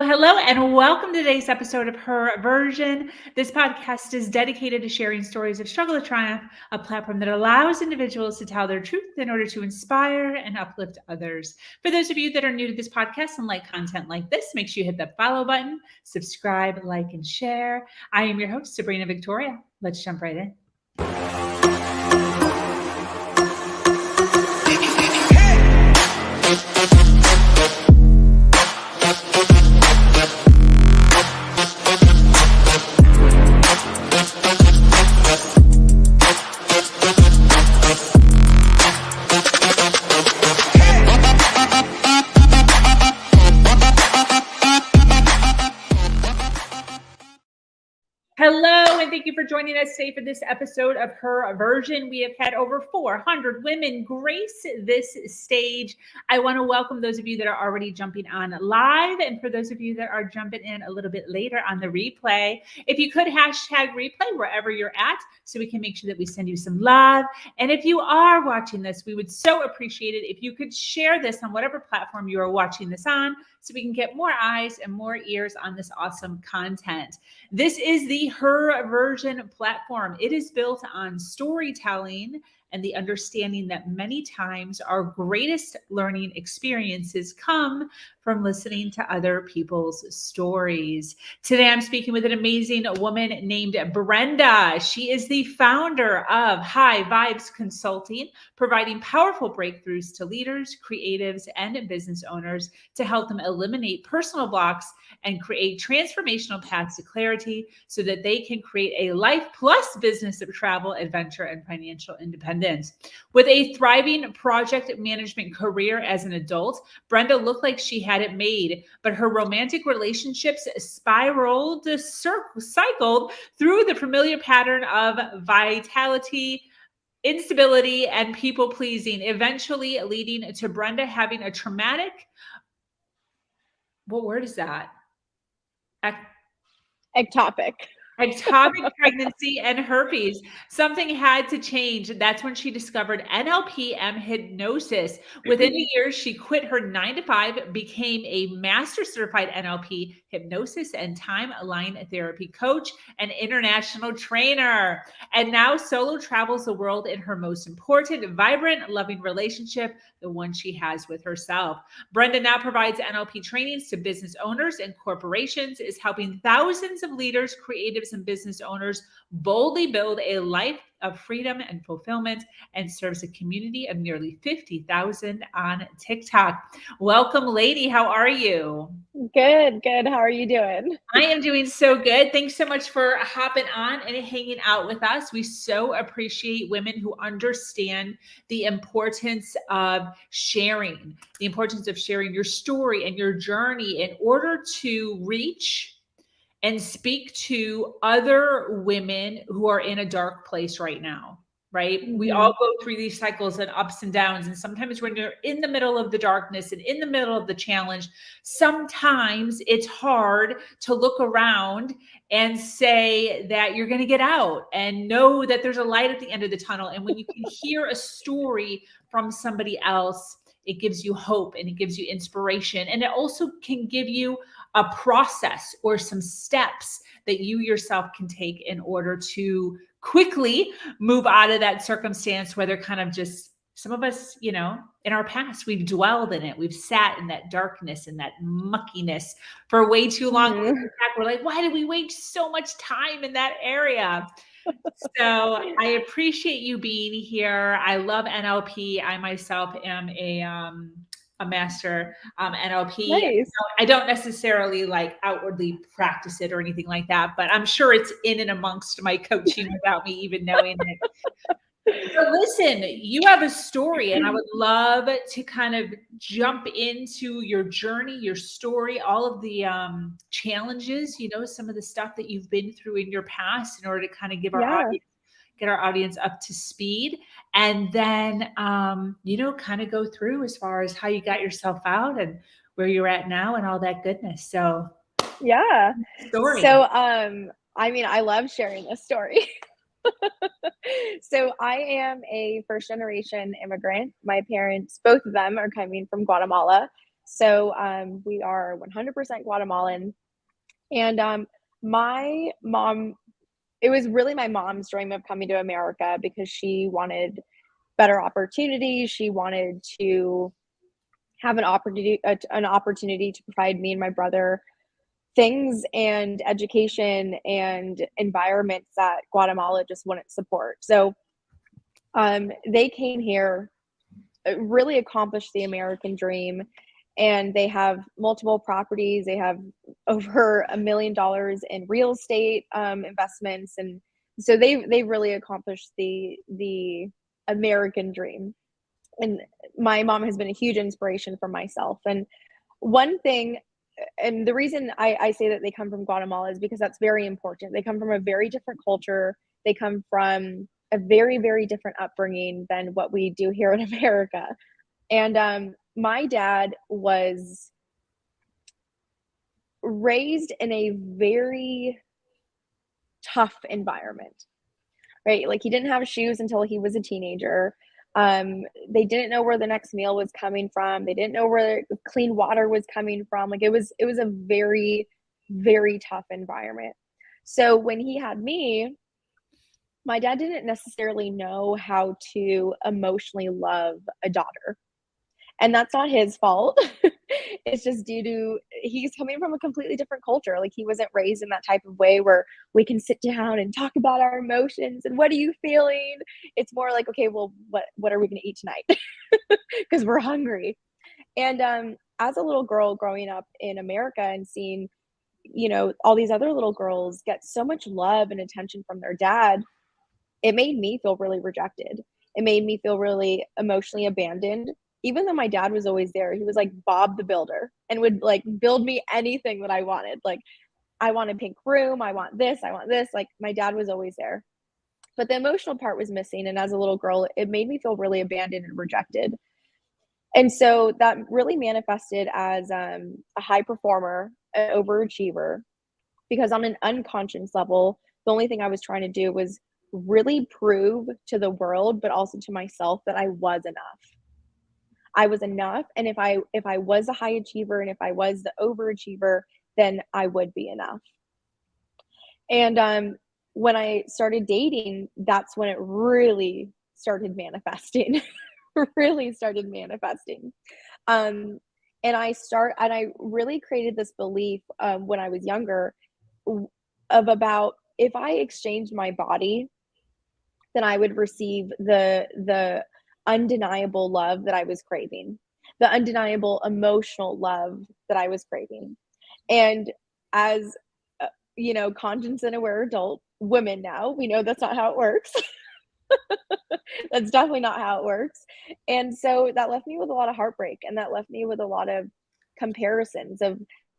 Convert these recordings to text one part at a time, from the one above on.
Hello and welcome to today's episode of Her Version. This podcast is dedicated to sharing stories of struggle to triumph, a platform that allows individuals to tell their truth in order to inspire and uplift others. For those of you that are new to this podcast and like content like this, make sure you hit the follow button, subscribe, like, and share. I am your host, Sabrina Victoria. Let's jump right in. Hello, and thank you for joining us today for this episode of Her Version. We have had over 400 women grace this stage. I want to welcome those of you that are already jumping on live, and for those of you that are jumping in a little bit later on the replay, if you could hashtag replay wherever you're at so we can make sure that we send you some love. And if you are watching this, we would so appreciate it if you could share this on whatever platform you are watching this on so we can get more eyes and more ears on this awesome content. This is the Her Version platform. It is built on storytelling and the understanding that many times our greatest learning experiences come from listening to other people's stories. Today, I'm speaking with an amazing woman named Brenda. She is the founder of High Vibes Consulting, providing powerful breakthroughs to leaders, creatives, and business owners to help them eliminate personal blocks and create transformational paths to clarity so that they can create a life plus business of travel, adventure, and financial independence. With a thriving project management career as an adult, Brenda looked like she had it made, but her romantic relationships cycled through the familiar pattern of volatility, instability, and people pleasing, eventually leading to Brenda having a traumatic, what word is that? Ectopic Pregnancy and herpes. Something had to change. That's when she discovered NLP and hypnosis. Within a year, she quit her 9-to-5, became a Master Certified NLP, hypnosis, and time-aligned therapy coach and international trainer. And now solo travels the world in her most important, vibrant, loving relationship, the one she has with herself. Brenda now provides NLP trainings to business owners and corporations, is helping thousands of leaders, creatives, and business owners boldly build a life of freedom and fulfillment, and serves a community of nearly 50,000 on TikTok. Welcome, lady. How are you? Good. How are you doing? I am doing so good. Thanks so much for hopping on and hanging out with us. We so appreciate women who understand the importance of sharing your story and your journey in order to reach and speak to other women who are in a dark place right now, right? Mm-hmm. We all go through these cycles and ups and downs. And sometimes when you're in the middle of the darkness and in the middle of the challenge, sometimes it's hard to look around and say that you're going to get out and know that there's a light at the end of the tunnel. And when you can hear a story from somebody else, it gives you hope and it gives you inspiration. And it also can give you a process or some steps that you yourself can take in order to quickly move out of that circumstance where they're kind of just, some of us, in our past, we've dwelled in it. We've sat in that darkness and that muckiness for way too long. Mm-hmm. We're like, why did we waste so much time in that area? So I appreciate you being here. I love NLP. I myself am a master NLP. Nice. I don't necessarily like outwardly practice it or anything like that, but I'm sure it's in and amongst my coaching without me even knowing it. So listen, you have a story, and I would love to kind of jump into your journey, your story, all of the challenges, some of the stuff that you've been through in your past in order to kind of give our audience up to speed, and then kind of go through as far as how you got yourself out and where you're at now and all that goodness. So story. So I love sharing this story. So I am a first generation immigrant. My parents, both of them, are coming from Guatemala. So we are 100% Guatemalan. And my mom, it was really my mom's dream of coming to America because she wanted better opportunities. She wanted to have an opportunity to provide me and my brother things and education and environments that Guatemala just wouldn't support. So they came here, really accomplished the American dream, and they have multiple properties. They have over $1 million in real estate investments, and so they really accomplished the American dream. And my mom has been a huge inspiration for myself. And one thing, and the reason I say that they come from Guatemala is because that's very important. They come from a very different culture. They come from a very, very different upbringing than what we do here in America. And my dad was raised in a very tough environment, right? Like, he didn't have shoes until he was a teenager. They didn't know where the next meal was coming from. They didn't know where clean water was coming from. Like, it was a very, very tough environment. So when he had me, my dad didn't necessarily know how to emotionally love a daughter. And that's not his fault. It's just due to, he's coming from a completely different culture. Like, he wasn't raised in that type of way where we can sit down and talk about our emotions and what are you feeling? It's more like, okay, well, what are we going to eat tonight? Because we're hungry. And as a little girl growing up in America and seeing, all these other little girls get so much love and attention from their dad, it made me feel really rejected. It made me feel really emotionally abandoned. Even though my dad was always there, he was like Bob the Builder and would like build me anything that I wanted. Like, I want a pink room, I want this. Like, my dad was always there. But the emotional part was missing. And as a little girl, it made me feel really abandoned and rejected. And so that really manifested as a high performer, an overachiever, because on an unconscious level, the only thing I was trying to do was really prove to the world, but also to myself, that I was enough. I was enough. And if I was a high achiever and if I was the overachiever, then I would be enough. And when I started dating, that's when it really started manifesting. Really started manifesting. And I really created this belief when I was younger of about, if I exchanged my body, then I would receive the undeniable love that I was craving, the undeniable emotional love that I was craving. And as conscious and aware adult women now, we know that's not how it works. That's definitely not how it works. And so that left me with a lot of heartbreak, and that left me with a lot of comparisons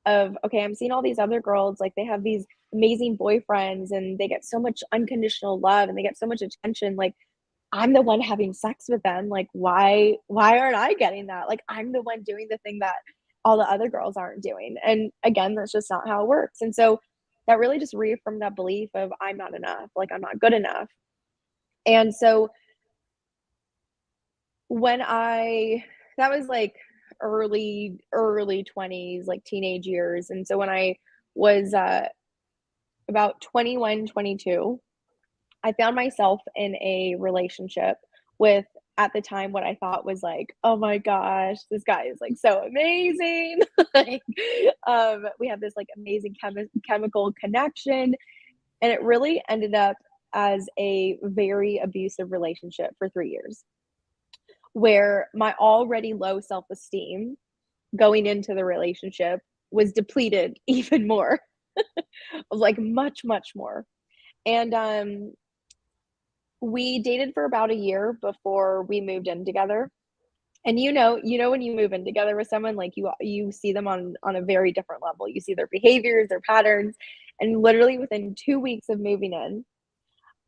of okay, I'm seeing all these other girls, like, they have these amazing boyfriends and they get so much unconditional love and they get so much attention. Like, I'm the one having sex with them. Like, why aren't I getting that? Like, I'm the one doing the thing that all the other girls aren't doing. And again, that's just not how it works. And so that really just reaffirmed that belief of, I'm not enough, like, I'm not good enough. And so that was like early 20s, like teenage years. And so when I was about 21, 22, I found myself in a relationship with, at the time, what I thought was like, oh my gosh, this guy is like so amazing. Like, we have this like amazing chemical connection. And it really ended up as a very abusive relationship for 3 years, where my already low self-esteem going into the relationship was depleted even more, like much, much more. And we dated for about a year before we moved in together. And when you move in together with someone, like, you see them on a very different level. You see their behaviors, their patterns. And literally within 2 weeks of moving in,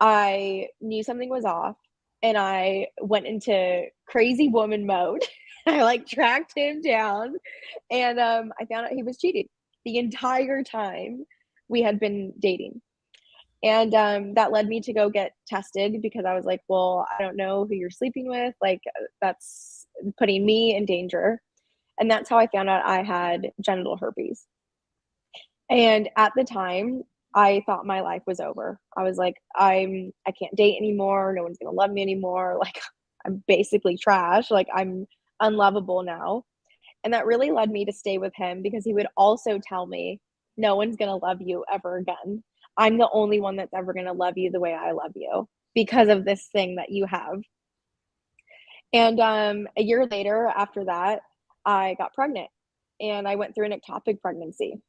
I knew something was off, and I went into crazy woman mode. I like tracked him down, and I found out he was cheating the entire time we had been dating. And that led me to go get tested, because I was like, well, I don't know who you're sleeping with. Like, that's putting me in danger. And that's how I found out I had genital herpes. And at the time, I thought my life was over. I was like, I can't date anymore. No one's gonna love me anymore. Like, I'm basically trash. Like, I'm unlovable now. And that really led me to stay with him because he would also tell me, no one's gonna love you ever again. I'm the only one that's ever gonna love you the way I love you because of this thing that you have. And a year later, after that, I got pregnant and I went through an ectopic pregnancy,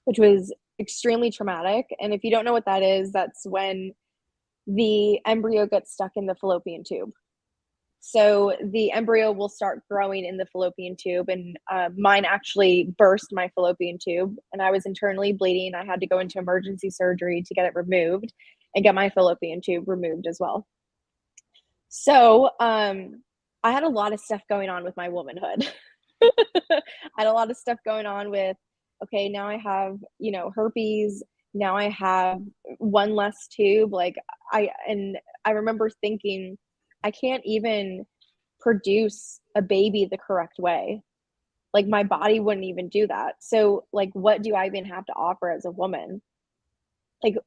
which was extremely traumatic. And if you don't know what that is, that's when the embryo gets stuck in the fallopian tube. So the embryo will start growing in the fallopian tube, and mine actually burst my fallopian tube, and I was internally bleeding. I had to go into emergency surgery to get it removed and get my fallopian tube removed as well. So I had a lot of stuff going on with my womanhood. I had a lot of stuff going on with, okay, now I have, herpes. Now I have one less tube. Like I remember thinking, I can't even produce a baby the correct way. Like my body wouldn't even do that. So like, what do I even have to offer as a woman? And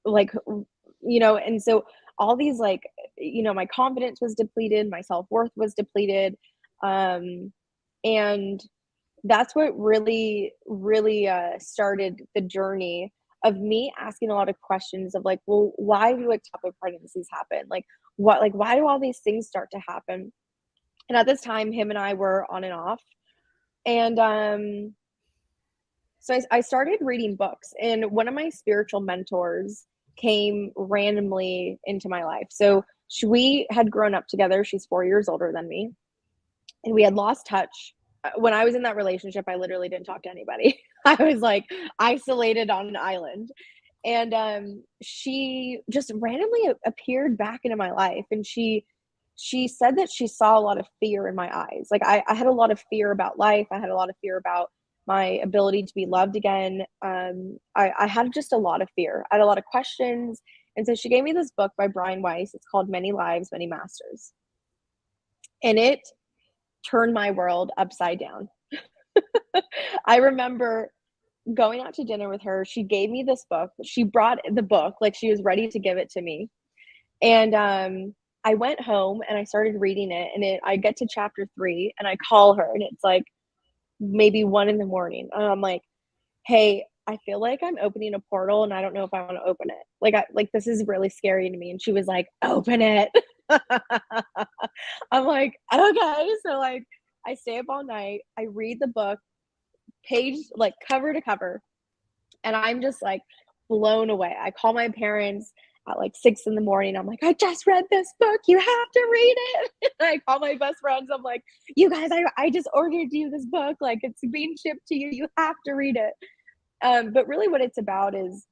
so all these my confidence was depleted, my self-worth was depleted. And that's what really, really started the journey of me asking a lot of questions of like, well, why do ectopic pregnancies happen? Why do all these things start to happen? And at this time, him and I were on and off. And so I started reading books, and one of my spiritual mentors came randomly into my life. So we had grown up together. She's 4 years older than me, and we had lost touch. When I was in that relationship, I literally didn't talk to anybody. I was like isolated on an island. And she just randomly appeared back into my life, and she said that she saw a lot of fear in my eyes. Like I had a lot of fear about life. I had a lot of fear about my ability to be loved again. I had just a lot of fear. I had a lot of questions. And so she gave me this book by Brian Weiss. It's called Many Lives, Many Masters. And it turned my world upside down. I remember going out to dinner with her. She gave me this book. She brought the book, like she was ready to give it to me. And I went home and I started reading it, and I get to chapter 3 and I call her, and it's like maybe 1 a.m. And I'm like, hey, I feel like I'm opening a portal and I don't know if I want to open it. Like this is really scary to me. And she was like, open it. I'm like, okay. So like I stay up all night. I read the book page, like cover to cover. And I'm just like blown away. I call my parents at like 6 a.m. I'm like, I just read this book. You have to read it. And I call my best friends. I'm like, you guys, I just ordered you this book. Like it's being shipped to you. You have to read it. But really what it's about is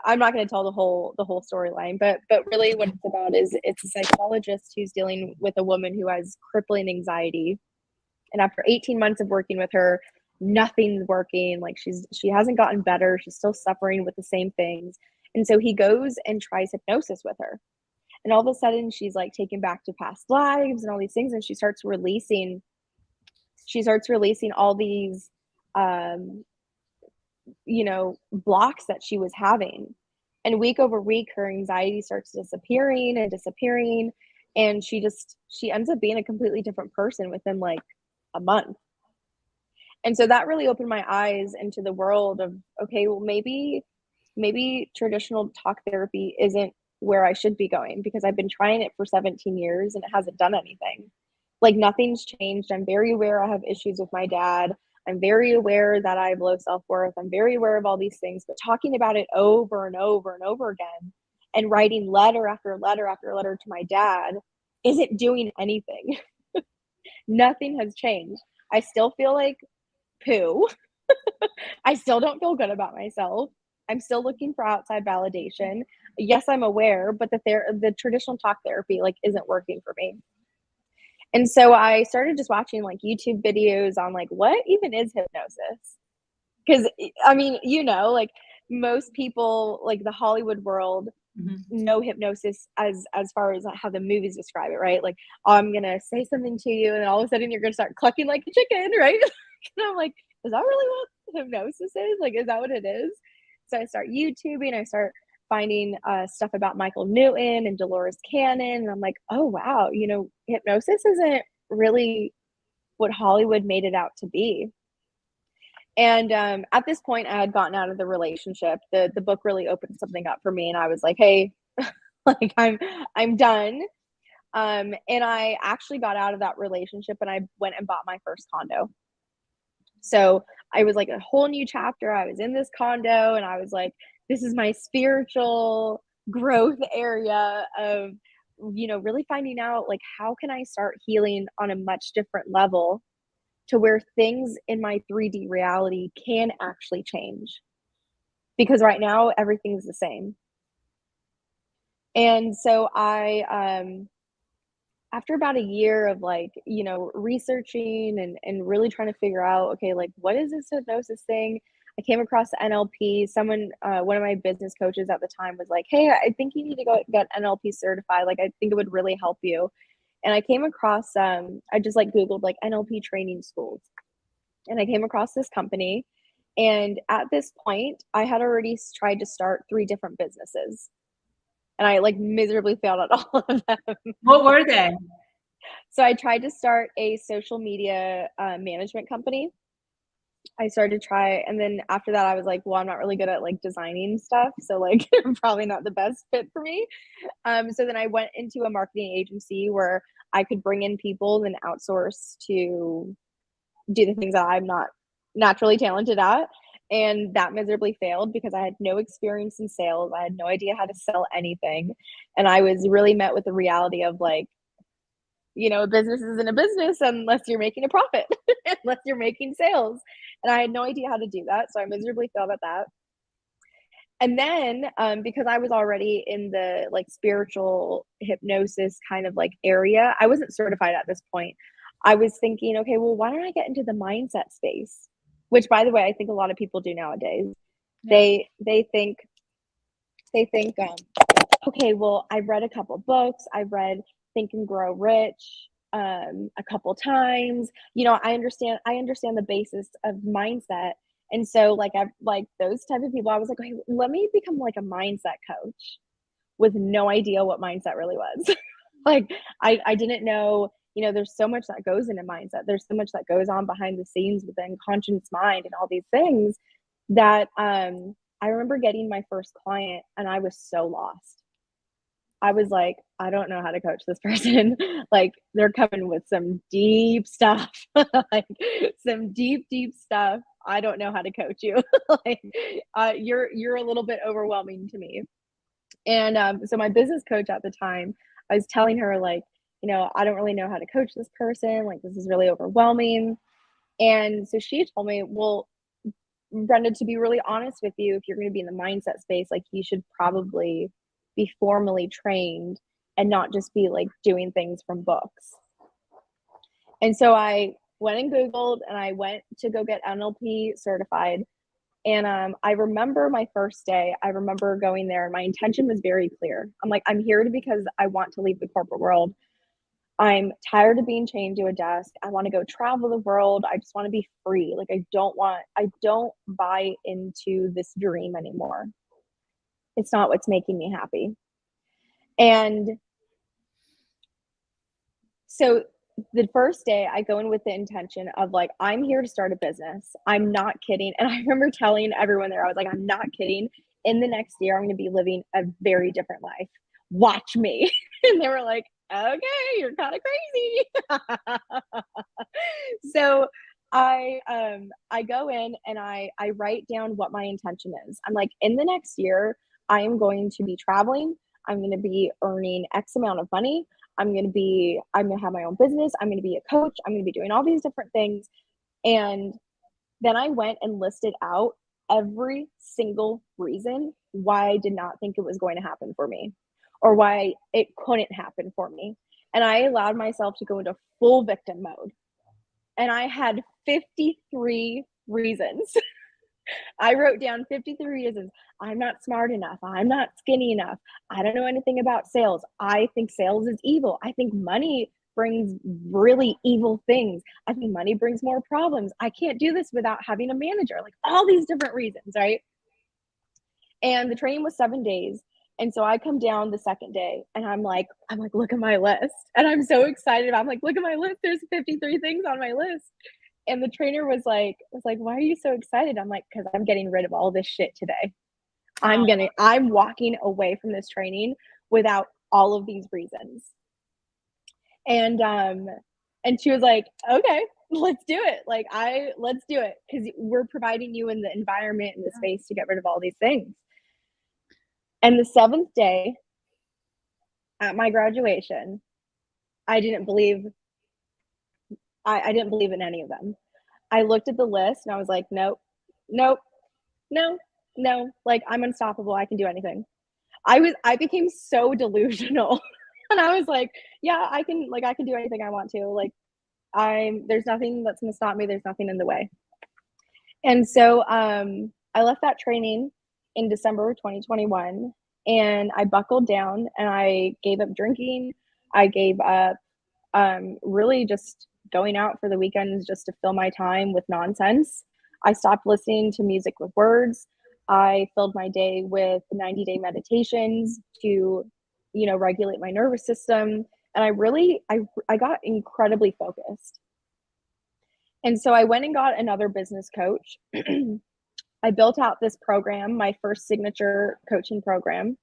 I'm not going to tell the whole storyline, but really what it's about is it's a psychologist who's dealing with a woman who has crippling anxiety. And after 18 months of working with her, nothing's working. Like she hasn't gotten better. She's still suffering with the same things. And so he goes and tries hypnosis with her. And all of a sudden she's like taken back to past lives and all these things. And she starts releasing all these, blocks that she was having. And week over week, her anxiety starts disappearing. And she ends up being a completely different person within like a month. And so that really opened my eyes into the world of, okay, well, maybe traditional talk therapy isn't where I should be going, because I've been trying it for 17 years and it hasn't done anything. Like nothing's changed. I'm very aware I have issues with my dad. I'm very aware that I have low self-worth. I'm very aware of all these things, but talking about it over and over and over again and writing letter after letter after letter to my dad isn't doing anything. Nothing has changed. I still feel like poo. I still don't feel good about myself. I'm still looking for outside validation. Yes, I'm aware, but the traditional talk therapy like isn't working for me. And so I started just watching like YouTube videos on like what even is hypnosis. Because I mean, like most people, like the Hollywood world, know hypnosis as far as how the movies describe it, right? Like, oh, I'm gonna say something to you, and then all of a sudden you're gonna start clucking like a chicken, right? And I'm like, is that really what hypnosis is? Like, is that what it is? So I start YouTubing, I start finding stuff about Michael Newton and Dolores Cannon. And I'm like, oh, wow, hypnosis isn't really what Hollywood made it out to be. And at this point, I had gotten out of the relationship. The book really opened something up for me, and I was like, hey, like I'm done. And I actually got out of that relationship, and I went and bought my first condo. So I was like a whole new chapter. I was in this condo, and I was like, this is my spiritual growth area of, really finding out, like, how can I start healing on a much different level to where things in my 3D reality can actually change. Because right now, everything's the same. And so after about a year of researching and really trying to figure out, okay, like, what is this hypnosis thing? I came across the NLP. Someone, one of my business coaches at the time was like, hey, I think you need to go get NLP certified. Like, I think it would really help you. And I came across, I just Googled NLP training schools. And I came across this company. And at this point, I had already tried to start 3 different businesses. And I miserably failed at all of them. What were they? So I tried to start a social media management company. I started to try, and then after that, I was like, well, I'm not really good at designing stuff. So probably not the best fit for me. So then I went into a marketing agency where I could bring in people and outsource to do the things that I'm not naturally talented at. And that miserably failed because I had no experience in sales. I had no idea how to sell anything. And I was really met with the reality of a business isn't a business unless you're making a profit, unless you're making sales. And I had no idea how to do that. So I miserably failed at that. And then because I was already in the spiritual hypnosis kind of area, I wasn't certified at this point. I was thinking, okay, well, why don't I get into the mindset space? Which, by the way, I think a lot of people do nowadays. Yeah. They think, okay, well, I've read a couple books. I've read Think and Grow Rich a couple times. I understand the basis of mindset. And so I've those type of people, I was like, okay, let me become a mindset coach with no idea what mindset really was. I didn't know, there's so much that goes into mindset. There's so much that goes on behind the scenes within conscious mind and all these things that I remember getting my first client and I was so lost. I was like, I don't know how to coach this person. They're coming with some deep stuff, some deep stuff. I don't know how to coach you. You're a little bit overwhelming to me. And so my business coach at the time, I was telling her I don't really know how to coach this person. This is really overwhelming. And so she told me, well, Brenda, to be really honest with you, if you're going to be in the mindset space, you should probably be formally trained and not just be doing things from books. And so I went and Googled and I went to go get NLP certified. And I remember my first day, I remember going there and my intention was very clear. I'm like, I'm here because I want to leave the corporate world. I'm tired of being chained to a desk. I want to go travel the world. I just want to be free. I don't buy into this dream anymore. It's not what's making me happy. And so the first day I go in with the intention of I'm here to start a business. I'm not kidding. And I remember telling everyone there, I was like, I'm not kidding. In the next year, I'm going to be living a very different life. Watch me. And they were like, okay, you're kind of crazy. So I go in and I write down what my intention is. I'm like, in the next year, I am going to be traveling. I'm going to be earning X amount of money. I'm going to have my own business. I'm going to be a coach. I'm going to be doing all these different things. And then I went and listed out every single reason why I did not think it was going to happen for me or why it couldn't happen for me. And I allowed myself to go into full victim mode. And I had 53 reasons. I wrote down 53 reasons. I'm not smart enough. I'm not skinny enough. I don't know anything about sales. I think sales is evil. I think money brings really evil things. I think money brings more problems. I can't do this without having a manager. Like all these different reasons, right? And the training was 7 days. And so I come down the second day and I'm like, look at my list. And I'm so excited. I'm like, look at my list. There's 53 things on my list. And the trainer was like, why are you so excited? I'm like, because I'm getting rid of all this shit today. I'm walking away from this training without all of these reasons. And she was like, okay, let's do it. Let's do it. Because we're providing you in the environment and the space to get rid of all these things. And the 7th day at my graduation, I didn't believe in any of them. I looked at the list and I was like, nope, no. Like, I'm unstoppable. I can do anything. I became so delusional. And I was like, yeah, I can do anything I want to. Like, there's nothing that's going to stop me. There's nothing in the way. And so I left that training in December of 2021. And I buckled down and I gave up drinking. I gave up really just going out for the weekends just to fill my time with nonsense. I stopped listening to music with words. I filled my day with 90-day meditations to, regulate my nervous system. And I got incredibly focused. And so I went and got another business coach. I built out this program, my first signature coaching program,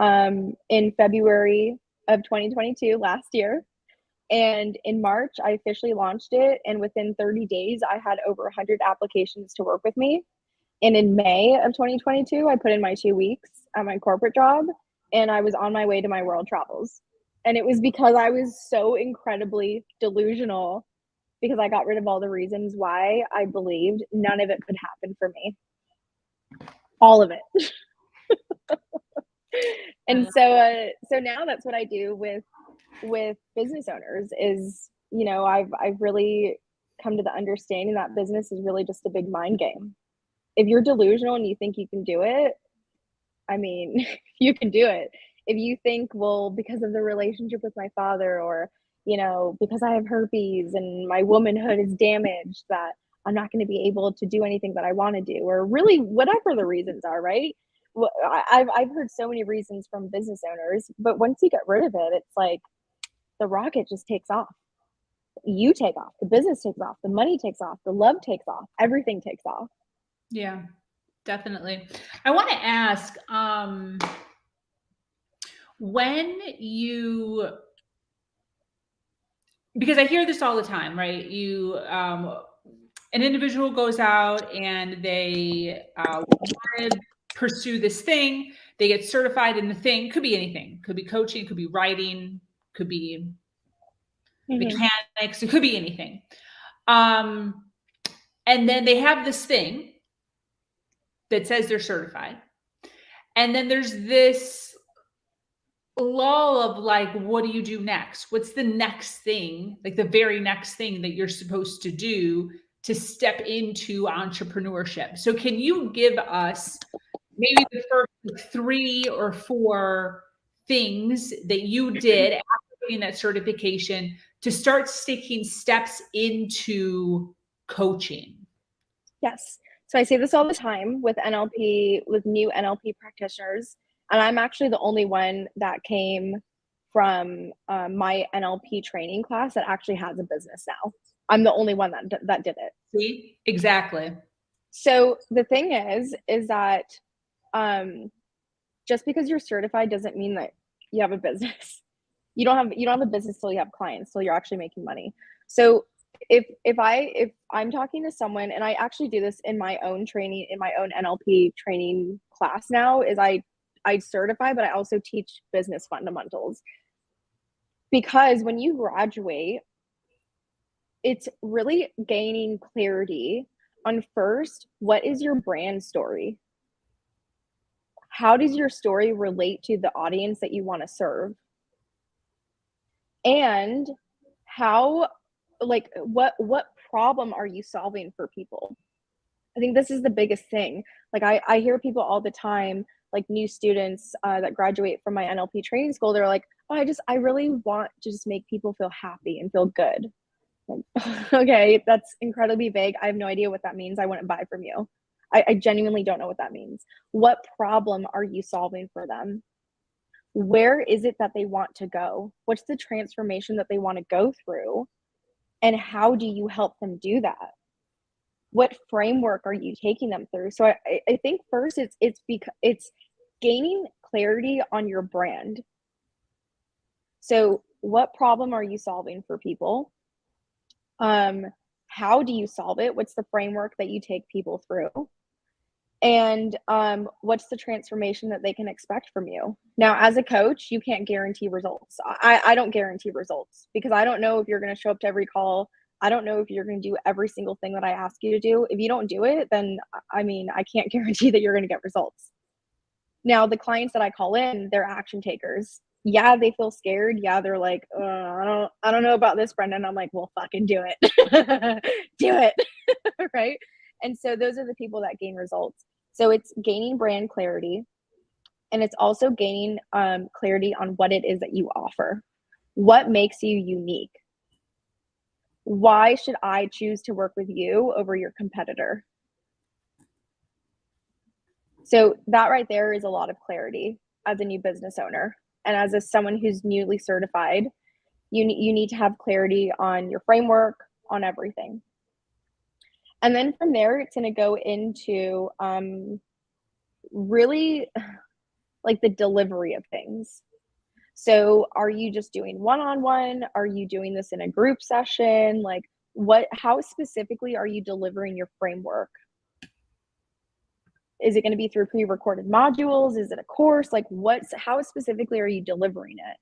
in February of 2022, last year. And in March, I officially launched it. And within 30 days, I had over 100 applications to work with me. And in May of 2022, I put in my 2 weeks at my corporate job and I was on my way to my world travels. And it was because I was so incredibly delusional because I got rid of all the reasons why I believed none of it could happen for me. All of it. And so now that's what I do with business owners is, I've really come to the understanding that business is really just a big mind game. If you're delusional and you think you can do it, I mean, you can do it. If you think, well, because of the relationship with my father, or, because I have herpes and my womanhood is damaged, that I'm not going to be able to do anything that I want to do, or really whatever the reasons are, right? Well, I've heard so many reasons from business owners, but once you get rid of it, it's like the rocket just takes off. You take off, the business takes off, the money takes off, the love takes off, everything takes off. Yeah, definitely. I want to ask, because I hear this all the time, right? An individual goes out and they want to pursue this thing. They get certified in the thing. Could be anything. Could be coaching. Could be writing. Could be mechanics. It could be anything. And then they have this thing that says they're certified. And then there's this lull of like, what do you do next? What's the next thing? Like the very next thing that you're supposed to do to step into entrepreneurship. So can you give us maybe the first 3 or 4 things that you did after getting that certification to start taking steps into coaching? Yes. So I say this all the time with NLP, with new NLP practitioners. And I'm actually the only one that came from my NLP training class that actually has a business now. I'm the only one that did it. See, exactly. So the thing is that just because you're certified doesn't mean that you have a business. You don't have a business till you have clients, till you're actually making money. So if I'm talking to someone, and I actually do this in my own training, in my own NLP training class now, is I certify, but I also teach business fundamentals. Because when you graduate, it's really gaining clarity on first, what is your brand story? How does your story relate to the audience that you want to serve? And how, like, what problem are you solving for people? I think this is the biggest thing. Like, I hear people all the time, like new students that graduate from my NLP training school, they're like, oh, I really want to just make people feel happy and feel good. Like, okay, that's incredibly vague. I have no idea what that means. I wouldn't buy from you. I genuinely don't know what that means. What problem are you solving for them? Where is it that they want to go? What's the transformation that they want to go through? And how do you help them do that? What framework are you taking them through? So I think first it's gaining clarity on your brand. So what problem are you solving for people? How do you solve it? What's the framework that you take people through? And what's the transformation that they can expect from you? Now, as a coach, you can't guarantee results. I don't guarantee results because I don't know if you're going to show up to every call. I don't know if you're going to do every single thing that I ask you to do. If you don't do it, then I mean, I can't guarantee that you're going to get results. Now, the clients that I call in, they're action takers. Yeah, they feel scared. Yeah, they're like, I don't know about this, Brenda. And I'm like, well, fucking do it. Do it. Right. And so those are the people that gain results. So it's gaining brand clarity, and it's also gaining clarity on what it is that you offer. What makes you unique? Why should I choose to work with you over your competitor? So that right there is a lot of clarity as a new business owner. And as someone who's newly certified, you need to have clarity on your framework, on everything. And then from there, it's going to go into really like the delivery of things. So are you just doing one-on-one? Are you doing this in a group session? Like how specifically are you delivering your framework? Is it going to be through pre-recorded modules? Is it a course? Like how specifically are you delivering it?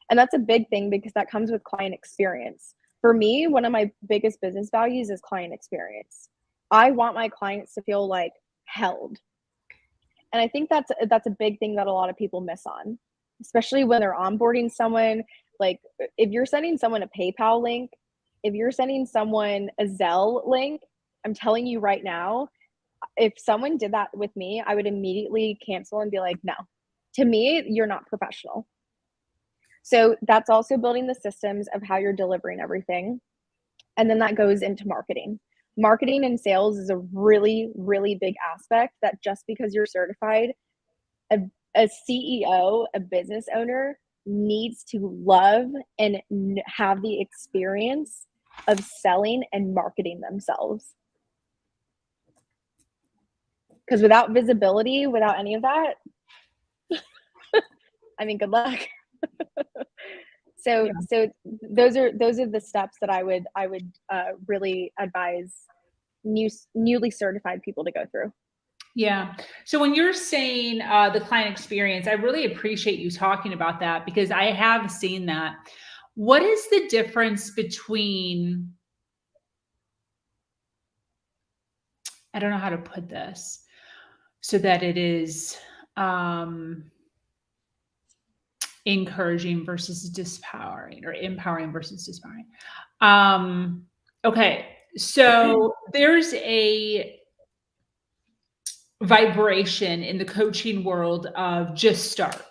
And that's a big thing because that comes with client experience. For me, one of my biggest business values is client experience. I want my clients to feel like held. And I think that's a big thing that a lot of people miss on, especially when they're onboarding someone. Like if you're sending someone a PayPal link, if you're sending someone a Zelle link, I'm telling you right now, if someone did that with me, I would immediately cancel and be like, no, to me, you're not professional. So that's also building the systems of how you're delivering everything. And then that goes into marketing. Marketing and sales is a really, really big aspect that just because you're certified, a CEO, a business owner needs to love and have the experience of selling and marketing themselves. Because without visibility, without any of that, I mean, good luck. So those are the steps that I would really advise newly certified people to go through. Yeah. So when you're saying the client experience, I really appreciate you talking about that because I have seen that. What is the difference between, I don't know how to put this so that it is encouraging versus disempowering, or empowering versus disempowering. Okay. So there's a vibration in the coaching world of just start,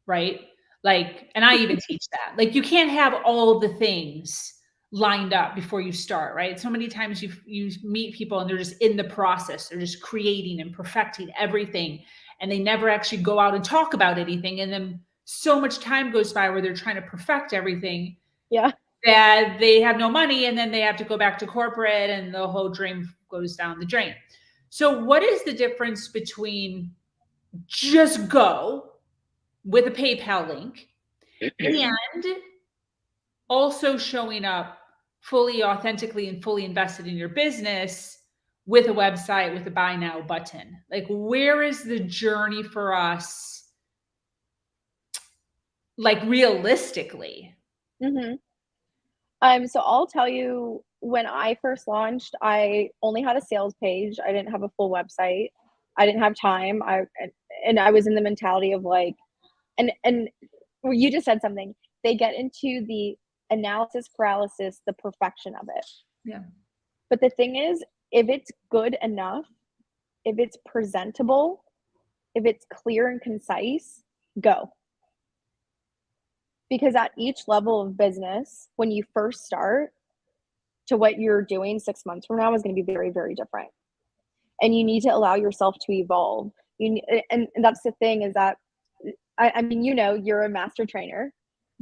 right? Like, and I even teach that. Like, you can't have all the things lined up before you start, right? So many times you meet people and they're just in the process. They're just creating and perfecting everything, and they never actually go out and talk about anything. And then so much time goes by where they're trying to perfect everything. Yeah. That they have no money, and then they have to go back to corporate and the whole dream goes down the drain. So what is the difference between just go with a PayPal link and also showing up fully, authentically, and fully invested in your business with a website, with a buy now button? Like, where is the journey for us, like, realistically? Mm-hmm. So I'll tell you, when I first launched, I only had a sales page. I didn't have a full website. I didn't have time. I was in the mentality of like, and you just said something. They get into the analysis paralysis, the perfection of it. Yeah. But the thing is, if it's good enough, if it's presentable, if it's clear and concise, go. Because at each level of business, when you first start to what you're doing 6 months from now is going to be very, very different. And you need to allow yourself to evolve. And that's the thing is that, I mean, you know, you're a master trainer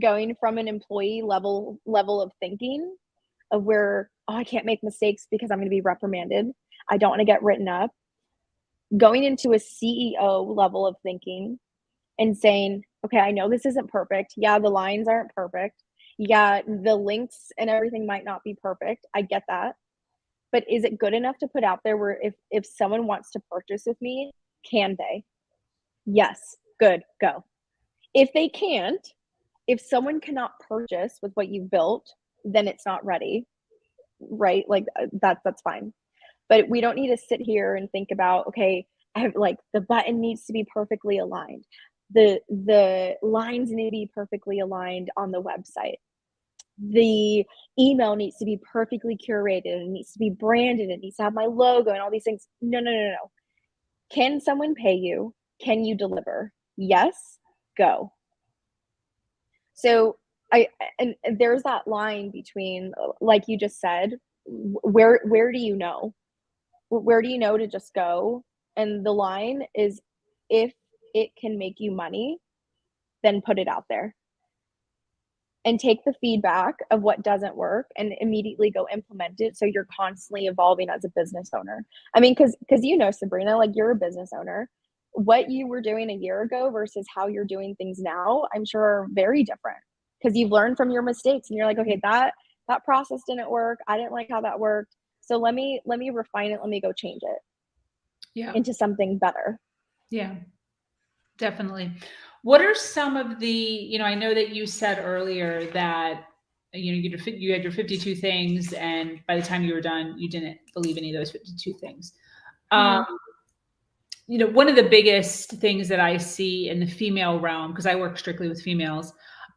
going from an employee level of thinking of where, oh, I can't make mistakes because I'm going to be reprimanded. I don't want to get written up. Going into a CEO level of thinking and saying, okay, I know this isn't perfect. Yeah, the lines aren't perfect. Yeah, the links and everything might not be perfect. I get that. But is it good enough to put out there where if someone wants to purchase with me, can they? Yes, good, go. If they can't, if someone cannot purchase with what you've built, then it's not ready, right? Like that's fine. But we don't need to sit here and think about, okay, I have like the button needs to be perfectly aligned. The lines need to be perfectly aligned on the website. The email needs to be perfectly curated. It needs to be branded. It needs to have my logo and all these things. No. Can someone pay you? Can you deliver? Yes, go. So and there's that line between, like you just said, where do you know? Where do you know to just go? And the line is, if it can make you money, then put it out there. And take the feedback of what doesn't work and immediately go implement it, so you're constantly evolving as a business owner. I mean, because you know, Sabrina, like, you're a business owner. What you were doing a year ago versus how you're doing things now, I'm sure are very different, because you've learned from your mistakes and you're like, okay, that process didn't work. I didn't like how that worked. So let me refine it. Let me go change it into something better. Yeah, definitely. What are some of the, you know, I know that you said earlier that, you know, you had your 52 things, and by the time you were done, you didn't believe any of those 52 things. You know, one of the biggest things that I see in the female realm, because I work strictly with females,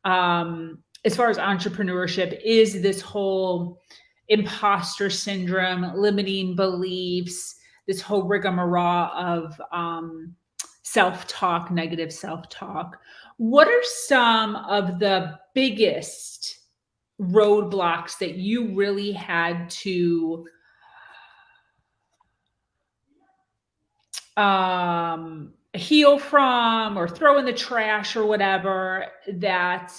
as far as entrepreneurship, is this whole imposter syndrome, limiting beliefs, this whole rigmarole of self-talk, negative self-talk. What are some of the biggest roadblocks that you really had to heal from, or throw in the trash, or whatever, that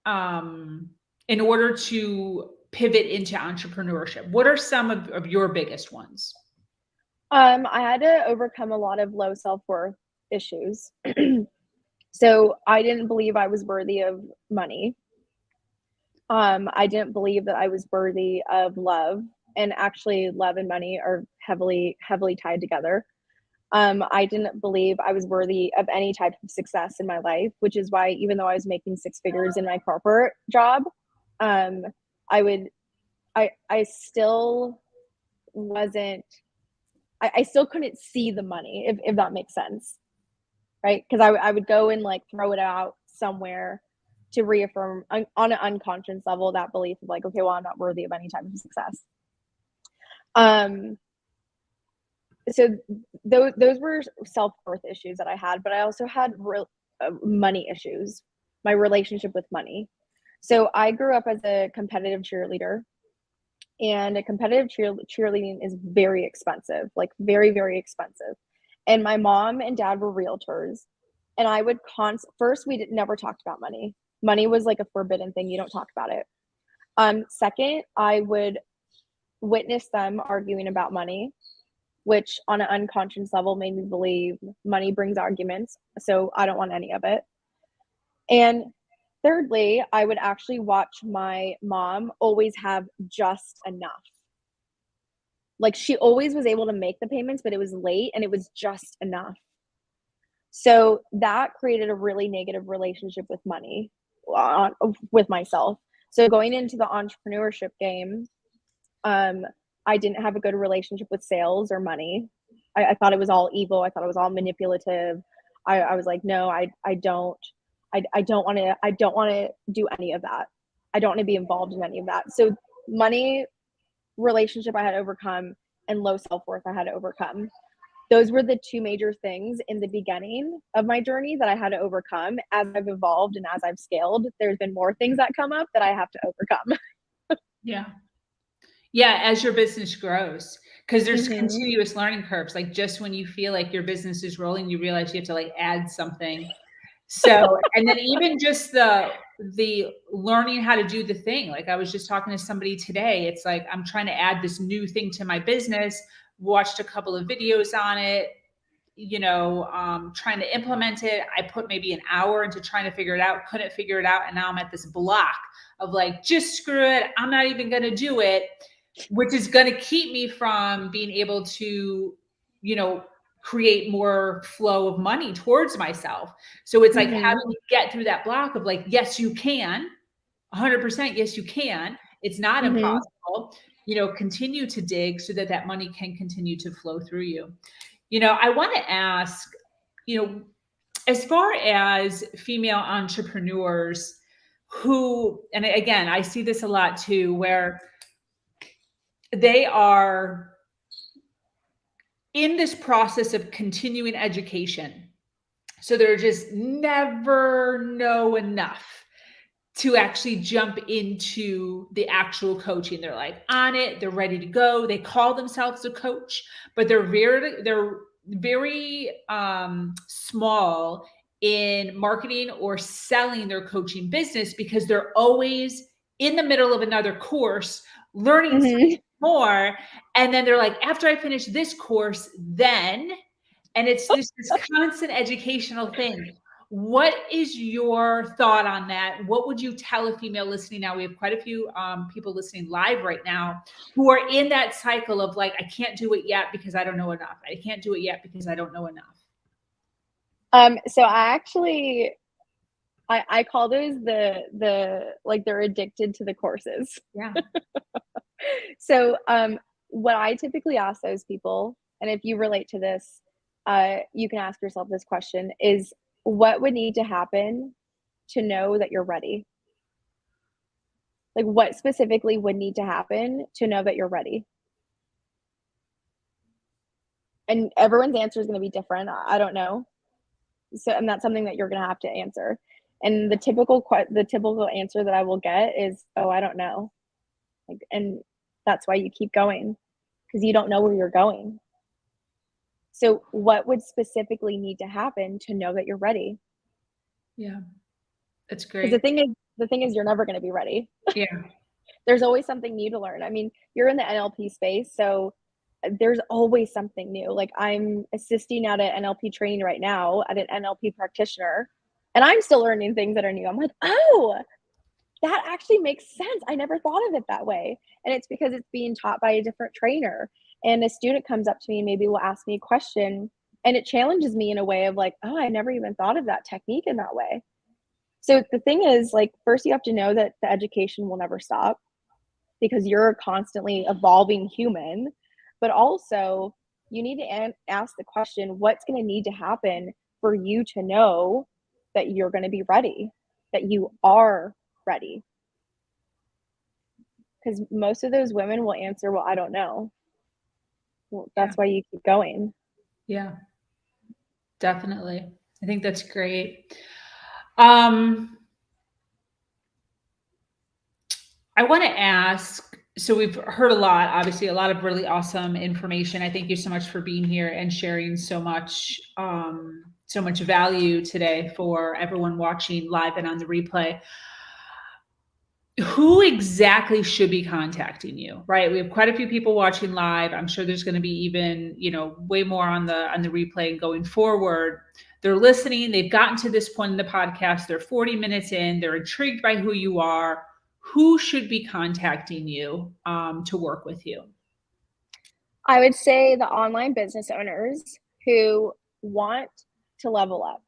in order to pivot into entrepreneurship? What are some of your biggest ones? I had to overcome a lot of low self-worth issues. So I didn't believe I was worthy of money. I didn't believe that I was worthy of love, and actually love and money are heavily tied together. I didn't believe I was worthy of any type of success in my life, which is why, even though I was making 6 figures in my corporate job, I still wasn't, I still couldn't see the money, if that makes sense. Right? Because I would go and like throw it out somewhere to reaffirm on an unconscious level that belief of like, okay, well, I'm not worthy of any type of success. So those were self-worth issues that I had, but I also had money issues, my relationship with money. So I grew up as a competitive cheerleader, and a competitive cheerleading is very expensive, like very, very expensive. And my mom and dad were realtors, and I would first, we never talked about money. Money was like a forbidden thing. You don't talk about it. Second, I would witness them arguing about money, which on an unconscious level made me believe money brings arguments, so I don't want any of it. And thirdly, I would actually watch my mom always have just enough. Like, she always was able to make the payments, but it was late and it was just enough. So that created a really negative relationship with money, with myself. So going into the entrepreneurship game, I didn't have a good relationship with sales or money. I thought it was all evil. I thought it was all manipulative. I was like, no, I don't want to do any of that. I don't want to be involved in any of that. So money relationship I had to overcome, and low self-worth I had to overcome. those were the two major things in the beginning of my journey that I had to overcome. As I've evolved and as I've scaled, there's been more things that come up that I have to overcome. Yeah. Yeah. As your business grows, because there's continuous learning curves. Like just when you feel like your business is rolling, you realize you have to like add something. So, and then even just the learning how to do the thing. Like I was just talking to somebody today. It's like, I'm trying to add this new thing to my business, watched a couple of videos on it, trying to implement it. I put maybe an hour into trying to figure it out, couldn't figure it out. And now I'm at this block of like, just screw it. I'm not even going to do it, which is going to keep me from being able to, create more flow of money towards myself. So it's like having to get through that block of like, yes, you can 100%. Yes, you can. It's not impossible, continue to dig so that money can continue to flow through you. I want to ask, as far as female entrepreneurs who, and again, I see this a lot too, where they are in this process of continuing education. So they're just never know enough to actually jump into the actual coaching. They're like on it, they're ready to go. They call themselves a coach, but they're very small in marketing or selling their coaching business because they're always in the middle of another course, learning something more. And then they're like, after I finish this course, then, and it's this constant educational thing. What is your thought on that? What would you tell a female listening now? We have quite a few people listening live right now who are in that cycle of like, I can't do it yet because I don't know enough. I can't do it yet because I don't know enough. So I call those the like they're addicted to the courses. Yeah. So what I typically ask those people, and if you relate to this, you can ask yourself this question, is what would need to happen to know that you're ready? Like what specifically would need to happen to know that you're ready? And everyone's answer is going to be different. I don't know. So, and that's something that you're going to have to answer. And the typical answer that I will get is, oh, I don't know. Like, and that's why you keep going, because you don't know where you're going. So what would specifically need to happen to know that you're ready? Yeah, that's great. Because the thing is, you're never going to be ready. Yeah. There's always something new to learn. I mean, you're in the NLP space, so there's always something new. Like I'm assisting at an NLP training right now at an NLP practitioner, and I'm still learning things that are new. I'm like, oh, that actually makes sense. I never thought of it that way. And it's because it's being taught by a different trainer. And a student comes up to me and maybe will ask me a question, and it challenges me in a way of like, oh, I never even thought of that technique in that way. So the thing is, like, first you have to know that the education will never stop because you're a constantly evolving human, but also you need to ask the question, what's going to need to happen for you to know that you're going to be ready, that you are ready? Because most of those women will answer, well, I don't know. Well, that's why you keep going. Yeah, definitely. I think that's great. I want to ask, so we've heard a lot, obviously a lot of really awesome information. I thank you so much for being here and sharing so much value today for everyone watching live and on the replay. Who exactly should be contacting you, right? We have quite a few people watching live. I'm sure there's going to be even, way more on the replay going forward. They're listening. They've gotten to this point in the podcast. They're 40 minutes in. They're intrigued by who you are. Who should be contacting you to work with you? I would say the online business owners who want to level up,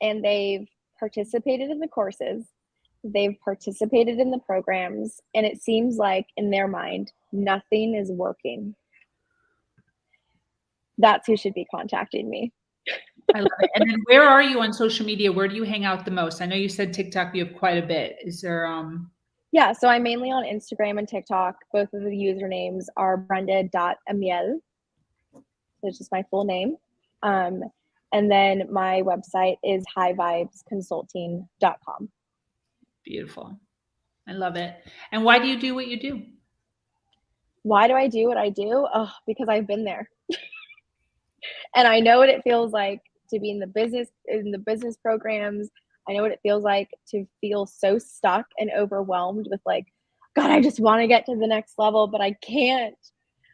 and they've participated in the courses, they've participated in the programs, and it seems like in their mind, nothing is working. That's who should be contacting me. I love it. And then where are you on social media? Where do you hang out the most? I know you said TikTok, you have quite a bit. Is there Yeah, so I'm mainly on Instagram and TikTok. Both of the usernames are Brenda.Amie. So it's just my full name. And then my website is highvibesconsulting.com. Beautiful. I love it. And why do you do what you do? Why do I do what I do? Oh, because I've been there. And I know what it feels like to be in the business programs. I know what it feels like to feel so stuck and overwhelmed with like, God, I just want to get to the next level, but I can't.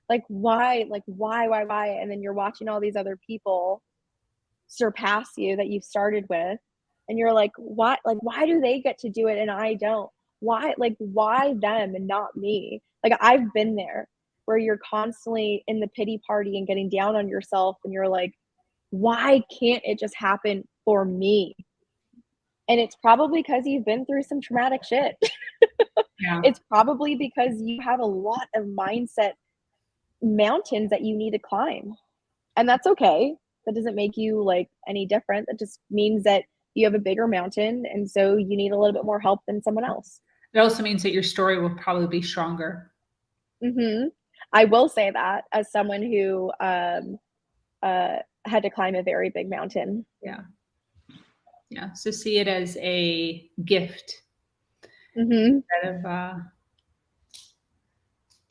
Like, why? Like, why? And then you're watching all these other people surpass you that you've started with. And you're like, what? Like, why do they get to do it and I don't? Why? Like, why them and not me? Like, I've been there where you're constantly in the pity party and getting down on yourself. And you're like, why can't it just happen for me? And it's probably because you've been through some traumatic shit. Yeah. It's probably because you have a lot of mindset mountains that you need to climb. And that's okay. That doesn't make you like any different. That just means that you have a bigger mountain. And so you need a little bit more help than someone else. It also means that your story will probably be stronger. Mm-hmm. I will say that as someone who had to climb a very big mountain. Yeah. Yeah. So see it as a gift Mm-hmm.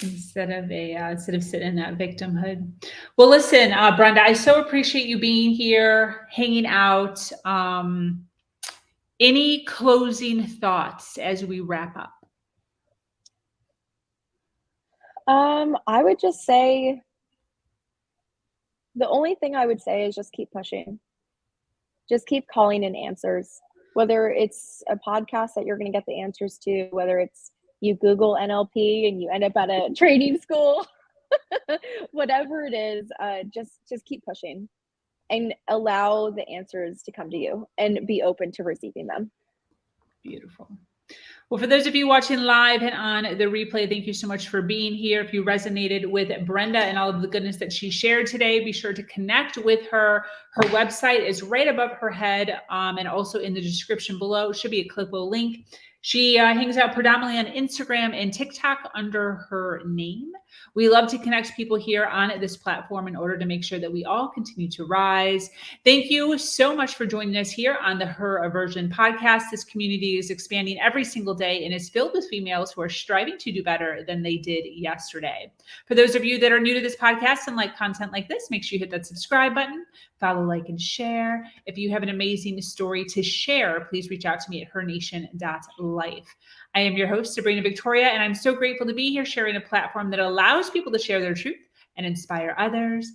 instead of sitting in that victimhood. Well, listen, Brenda, I so appreciate you being here, hanging out. Any closing thoughts as we wrap up? I would just say the only thing I would say is just keep pushing. Just keep calling in answers. Whether it's a podcast that you're going to get the answers to, whether it's you Google NLP and you end up at a training school, whatever it is, just keep pushing and allow the answers to come to you and be open to receiving them. Beautiful. Well, for those of you watching live and on the replay, thank you so much for being here. If you resonated with Brenda and all of the goodness that she shared today, be sure to connect with her. Her website is right above her head and also in the description below. It should be a clickable link. She hangs out predominantly on Instagram and TikTok under her name. We love to connect people here on this platform in order to make sure that we all continue to rise. Thank you so much for joining us here on the Her Aversion podcast. This community is expanding every single day and is filled with females who are striving to do better than they did yesterday. For those of you that are new to this podcast and like content like this, make sure you hit that subscribe button, follow, like, and share. If you have an amazing story to share, please reach out to me at hernation.life. I am your host, Sabrina Victoria, and I'm so grateful to be here sharing a platform that allows people to share their truth and inspire others.